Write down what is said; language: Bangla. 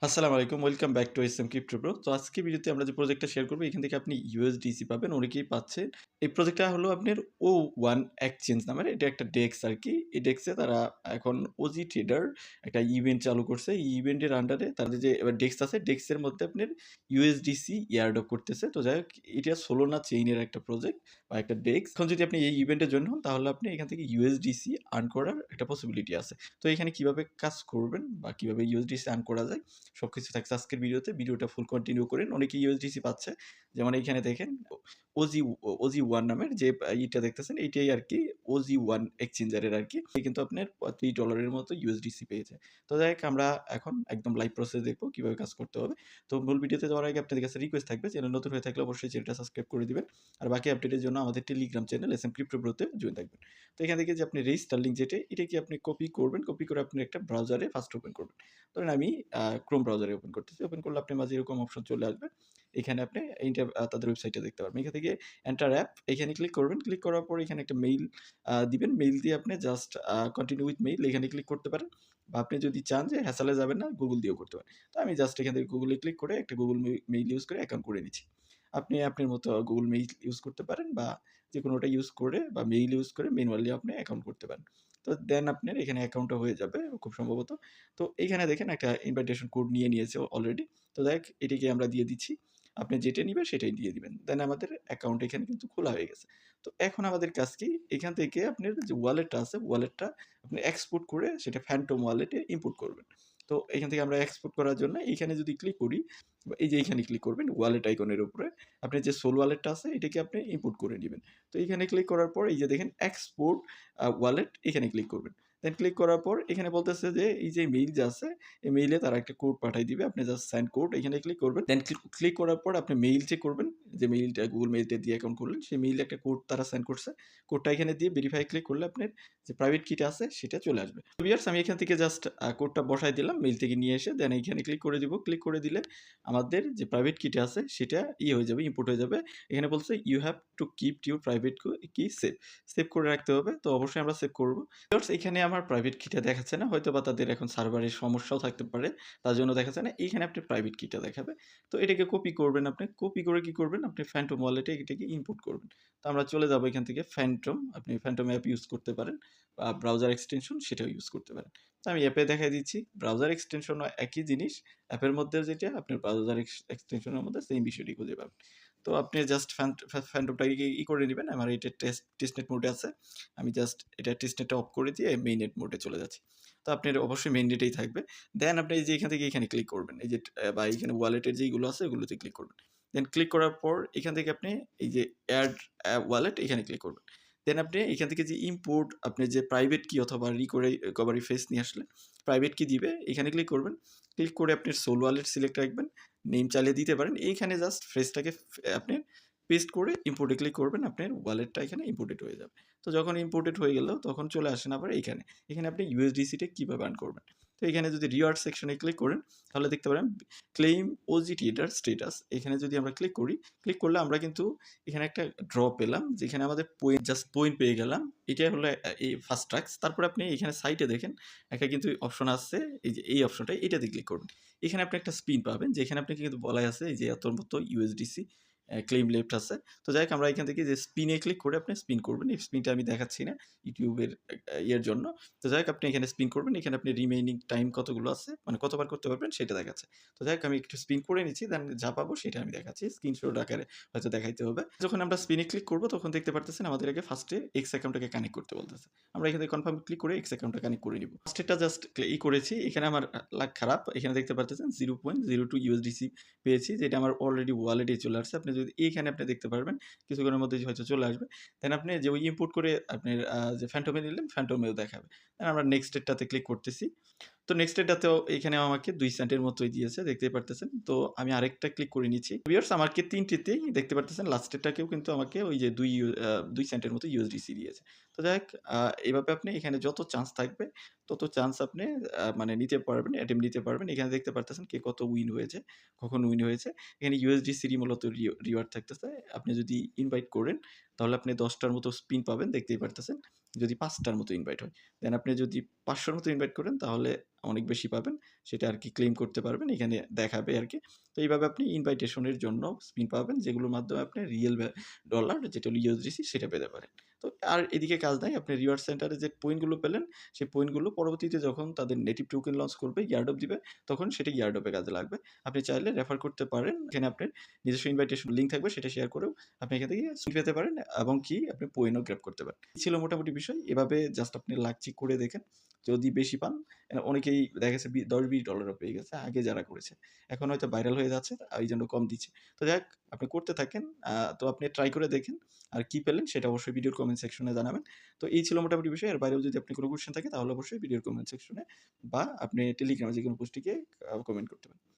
আসসালামু আলাইকুম। Welcome back to SM crypto bro. তো আজকে ভিডিওতে আমরা যে প্রজেক্টটা শেয়ার করব এখান থেকে আপনি ইউএসডিসি পাবেন। অনেকেই পাচ্ছেন। এই প্রজেক্টটা হলো আপনার O1 এক্সচেঞ্জ নামের। এটা একটা ডেক্স আরকি। এই ডেক্সে তারা এখন ওজি ট্রেডার একটা ইভেন্ট চালু করছে। এই ইভেন্টের আন্ডারে তাদের যে এবার ডেক্স আছে, ডেক্সের মধ্যে আপনার ইউএসডিসি এয়ারড্রপ করতেছে। তো যাই হোক, এটা সোলোনা চেইনের একটা প্রজেক্ট বা একটা ডেক্স। এখন যদি আপনি এই ইভেন্টের জন্য হন তাহলে আপনি এখান থেকে ইউএসডিসি আর্ন করার একটা পসিবিলিটি আছে। তো এখানে কিভাবে কাজ করবেন বা কিভাবে ইউএসডিসি আর্ন করা যায় সবকিছু থাকছে আজকের ভিডিওতে। ভিডিওটা ফুল কন্টিনিউ করেন। অনেকে ইউএসডিসি পাচ্ছে। যেমন এইখানে দেখেন ওজি ওজি ওয়ান নামের যে ইটা দেখতেছেন এইটাই আরকি ওজি ওয়ান এক্সচেঞ্জারের আরকি। কিন্তু আপনার $30 মতো ইউএসডিসি পেয়েছে। তো যাই হোক, আমরা এখন একদম লাইভ প্রসেস দেখবো কিভাবে কাজ করতে হবে। তো মূল ভিডিওতে যাওয়ার আগে আপনাদের কাছে রিকোয়েস্ট থাকবে, চ্যানেল নতুন হয়ে থাকলে অবশ্যই চ্যানেলটা সাবস্ক্রাইব করে দিবেন। আর বাকি আপডেটের জন্য আমাদের টেলিগ্রাম চ্যানেল এসএম ক্রিপ্টো ব্রোতে জয়েন থাকবেন। তো এখান থেকে যে আপনি রেজিস্টার লিংক যেটা, এটা কি আপনি কপি করবেন। কপি করে আপনি একটা ব্রাউজারে ফার্স্ট ওপেন করবেন। ধরেন আমি ক্রোম ব্রাউজারে ওপেন করতেছি। ওপেন করলে আপনার মাঝে এরকম অপশন চলে আসবে। এখানে আপনি এইটা তাদের ওয়েবসাইটটা দেখতে পারবেন। এখান থেকে এন্টার অ্যাপ এখানে ক্লিক করবেন। ক্লিক করার পর এখানে একটা মেইল দিবেন। মেইল দিয়ে আপনি জাস্ট কন্টিনিউ উইথ মেইল এখানে ক্লিক করতে পারেন। বা আপনি যদি চান যে হ্যাসেলে যাবেন না, গুগল দিয়েও করতে পারেন। তো আমি জাস্ট এখান থেকে গুগলে ক্লিক করে একটা গুগল মেইল ইউজ করে অ্যাকাউন্ট করে নিচ্ছি। আপনি আপনার মতো গুগল মেইল ইউজ করতে পারেন বা যেকোনোটা ইউজ করে বা মেইল ইউজ করে ম্যানুয়ালি আপনি অ্যাকাউন্ট করতে পারেন। তো দেন আপনার এখানে অ্যাকাউন্টটা হয়ে যাবে খুব সম্ভবত। তো এইখানে দেখেন একটা ইনভাইটেশন কোড নিয়ে নিয়েছে অলরেডি। তো দেখ এটিকে আমরা দিয়ে দিচ্ছি। আপনি যেটা নিবেন সেটাই দিয়ে দিবেন। দেন আমাদের অ্যাকাউন্ট এখানে কিন্তু খোলা হয়ে গেছে। তো এখন আমাদের কাজ কি? এখান থেকে আপনার যে ওয়ালেটটা আছে, ওয়ালেটটা আপনি এক্সপোর্ট করে সেটা ফ্যান্টম ওয়ালেটে ইম্পোর্ট করবেন। তো এখান থেকে আমরা এক্সপোর্ট করার জন্য এইখানে যদি ক্লিক করি, এই যে এইখানে ক্লিক করবেন ওয়ালেট আইকনের উপরে। আপনার যে সোল ওয়ালেটটা আছে এটাকে আপনি ইম্পোর্ট করে নিবেন। তো এইখানে ক্লিক করার পর এই যে দেখেন এক্সপোর্ট ওয়ালেট এখানে ক্লিক করবেন। দেন ক্লিক করার পর এখানে বলতেছে যে এই যে মেইল যে আছে, এই মেইলে তারা একটা কোড পাঠায় দিবে। আপনি জাস্ট সেন্ড কোড এখানে ক্লিক করবেন। দেন ক্লিক করার পর আপনি মেইল চেক করবেন। যে মেইলটা গুগল মেইলটা দিয়ে অ্যাকাউন্ট করলেন, সেই মেইলে একটা কোড তারা সেন্ড করছে। কোডটা এখানে দিয়ে ভেরিফাই ক্লিক করলে আপনার যে প্রাইভেট কিটা আছে সেটা চলে আসবে। তো ভিউয়ার্স, আমি এখান থেকে জাস্ট কোডটা বসায় দিলাম মেইল থেকে নিয়ে এসে। দেন এইখানে ক্লিক করে দিব। ক্লিক করে দিলে আমাদের যে প্রাইভেট কিটা আছে সেটা হয়ে যাবে, ইম্পোর্ট হয়ে যাবে। এখানে বলছে you have to keep your private key save. Save করে রাখতে হবে। তো অবশ্যই আমরা সেভ করব। ভিউয়ার্স, এখানে আমার প্রাইভেট কিটা দেখাচ্ছে না। হয়তোবা তাদের এখন সার্ভারের সমস্যাও থাকতে পারে। তার জন্য দেখাচ্ছে না। এইখানে আপনি প্রাইভেট কিটা দেখাবে। তো এটাকে কপি করবেন আপনি। কপি করে কি করবেন? আপনি ফ্যান্টম ওয়ালেটে এটাকে ইম্পোর্ট করবেন। তো আমরা চলে যাব এখান থেকে ফ্যান্টম। আপনি ফ্যান্টম অ্যাপ ইউজ করতে পারেন বা ব্রাউজার এক্সটেনশন সেটাও ইউজ করতে পারেন। তো আমি অ্যাপে দেখাই দিচ্ছি। ব্রাউজার এক্সটেনশনও একই জিনিস। অ্যাপের মধ্যে যেটা আপনার ব্রাউজার এক্সটেনশনের মধ্যে সেম বিষয়টি খুঁজে পাবেন। তো আপনি জাস্ট ফ্যান্টমটাকে করে নিবেন। আমার এটা টেস্টনেট মোডে আছে। আমি জাস্ট এটা টেস্টনেটটা অফ করে দিয়ে মেইন নেট মোডে চলে যাচ্ছি। তো আপনার অবশ্যই মেইন নেটেই থাকবে। দেন আপনি এই যে এখান থেকে এখানে ক্লিক করবেন। এই যে বা এখানে ওয়ালেটের যেইগুলো আছে ওগুলোতে ক্লিক করবেন। দেন ক্লিক করার পর এখান থেকে আপনি এই যে এড ওয়ালেট এখানে ক্লিক করবেন। দেন আপনি এখান থেকে যে ইম্পোর্ট আপনি যে প্রাইভেট কি অথবা রিকভারি ফেস নিয়ে আসলে প্রাইভেট কি দিবে এখানে ক্লিক করবেন। ক্লিক করে আপনি সোল ওয়ালেট সিলেক্ট রাখবেন। নেম চালিয়ে দিতে পারেন। এইখানে জাস্ট ফ্রেজটাকে আপনি পেস্ট করে ইম্পোর্টে ক্লিক করবেন। আপনার ওয়ালেটটা এখানে ইম্পোর্টেড হয়ে যাবে। তো যখন ইম্পোর্টেড হয়ে গেল তখন চলে আসেন আবার এইখানে। এখানে আপনি ইউএসডিসিটা কিভাবে আর্ন করবেন। তো এখানে যদি রিওয়ার্ড সেকশনে ক্লিক করেন তাহলে দেখতে পারেন ক্লেইম ওজিটি এটার স্ট্যাটাস। এখানে যদি আমরা ক্লিক করি, ক্লিক করলে আমরা কিন্তু এখানে একটা ড্র পেলাম যেখানে আমাদের পয়েন্ট পেয়ে গেলাম। এটাই হলো এই ফার্স্ট টাস্ক। তারপরে আপনি এখানে সাইটে দেখেন একটা কিন্তু অপশন আছে, এই যে এই অপশনটা এটাতে ক্লিক করবেন। এখানে আপনি একটা স্পিন পাবেন যেখানে আপনাকে কিন্তু বলাই আছে এই যে এত মতো ইউএসডিসি ক্লেইম লেফট আছে। তো যাই হোক, আমরা এখান থেকে যে স্পিনে ক্লিক করে আপনি স্পিন করবেন। এই স্পিনটা আমি দেখাচ্ছি না ইউটিউবের ইয়ের জন্য। তো যাই হোক, আপনি এখানে স্পিন করবেন। এখানে আপনি রিমেইনিং টাইম কতগুলো আছে মানে কতবার করতে পারবেন সেটা দেখাচ্ছে। তো যাই হোক, আমি একটু স্পিন করে নিচ্ছি। দেন যা পাবো সেটা আমি দেখাচ্ছি। স্ক্রিনশট আকারে হয়তো দেখাইতে হবে। যখন আমরা স্পিনে ক্লিক করব তখন দেখতে পারতেছেন আমাদের আগে ফার্স্টে এক্স অ্যাকাউন্টটাকে কানেক্ট করতে বলতেছে। আমরা এখানে কনফার্ম ক্লিক করে এক্স অ্যাকাউন্টটা কানেক্ট করে নিব। ফার্স্টেরটা জাস্ট করেছি। এখানে আমার লাক খারাপ। এখানে দেখতে পারতেছেন 0.02 ইউএসডিসি পেয়েছি, যেটা আমার অলরেডি ওয়ালেটে চলে আসছে। আপনি যদি এইখানে আপনি দেখতে পারবেন কিছুক্ষণের মধ্যে হয়তো চলে আসবে। দেন আপনি যে ওই ইম্পোর্ট করে আপনার যে ফ্যান্টমে নিলেন ফ্যান্টমেও দেখাবে। দেন আমরা নেক্সট এরটাতে ক্লিক করতেছি। তো নেক্সট এটাতেও এখানেও আমাকে ২ সেন্টের মতোই দিয়েছে, দেখতেই পারতেছেন। তো আমি আরেকটা ক্লিক করে নিচ্ছি। ভিউয়ার্স, আমাকে ৩ টিতেই দেখতে পারতেছেন লাস্টেরটাকেও কিন্তু আমাকে ওই যে ২ সেন্টের মতো ইউএসডিসি দিয়েছে। তো যাই হোক, এভাবে আপনি এখানে যত চান্স থাকবে তত চান্স আপনি মানে নিতে পারবেন, অ্যাটেম্প্ট নিতে পারবেন। এখানে দেখতে পারতেছেন কে কত উইন হয়েছে, কখন উইন হয়েছে। এখানে ইউএসডিসিরই মূলত রিওয়ার্ড থাকতেছে। আপনি যদি ইনভাইট করেন তাহলে আপনি ১০ টার মতো স্পিন পাবেন, দেখতেই পারতেছেন। যদি ৫ টার মতো ইনভাইট হয়। দেন আপনি যদি ৫০০ র মতো ইনভাইট করেন তাহলে অনেক বেশি পাবেন। সেটা আরকি ক্লেইম করতে পারবেন। এখানে দেখাবে আরকি। তো এইভাবে আপনি ইনভাইটেশন এর জন্য স্পিন পাবেন যেগুলোর মাধ্যমে আপনি রিয়েল ডলার যেটা হলো ইউএসডিসি সেটা পেতে পারেন। তো আর এদিকে কাজ নাই। আপনি রিওয়ার্ড সেন্টারে যে পয়েন্টগুলো পেলেন, সেই পয়েন্টগুলো পরবর্তীতে যখন তাদের নেটিভ টোকেন লঞ্চ করবে, ইয়ারড্রপ দিবে, তখন সেটা ইয়ারড্রপে কাজে লাগবে। আপনি চাইলে রেফার করতে পারেন। এখানে আপনার নিজস্ব ইনভাইটেশন লিঙ্ক থাকবে সেটা শেয়ার করেও আপনি এখান থেকে সুইট পেতে পারেন এবং কি আপনি পয়েন্টও গ্র্যাব করতে পারেন। এই ছিল মোটামুটি বিষয়। এভাবে জাস্ট আপনি লাক চেক করে দেখেন। যদি বেশি পান অনেকেই দেখা গেছে $10-20 ও পেয়ে গেছে আগে যারা করেছে। এখন হয়তো ভাইরাল হয়ে যাচ্ছে এইজন্য কম দিচ্ছে। তো যাই হোক আপনি করতে থাকেন। তো আপনি ট্রাই করে দেখেন। আর কি পেলেন সেটা অবশ্যই ভিডিওর কমেন্ট সেকশনে জানাবেন। তো এই ছিল মোটামুটি বিষয়। এর বাইরেও যদি আপনার কোনো কোয়েশ্চেন থাকে তাহলে অবশ্যই ভিডিওর কমেন্ট সেকশনে বা আপনি টেলিগ্রামে যেকোনো পোস্টে গিয়ে কমেন্ট করতে পারেন।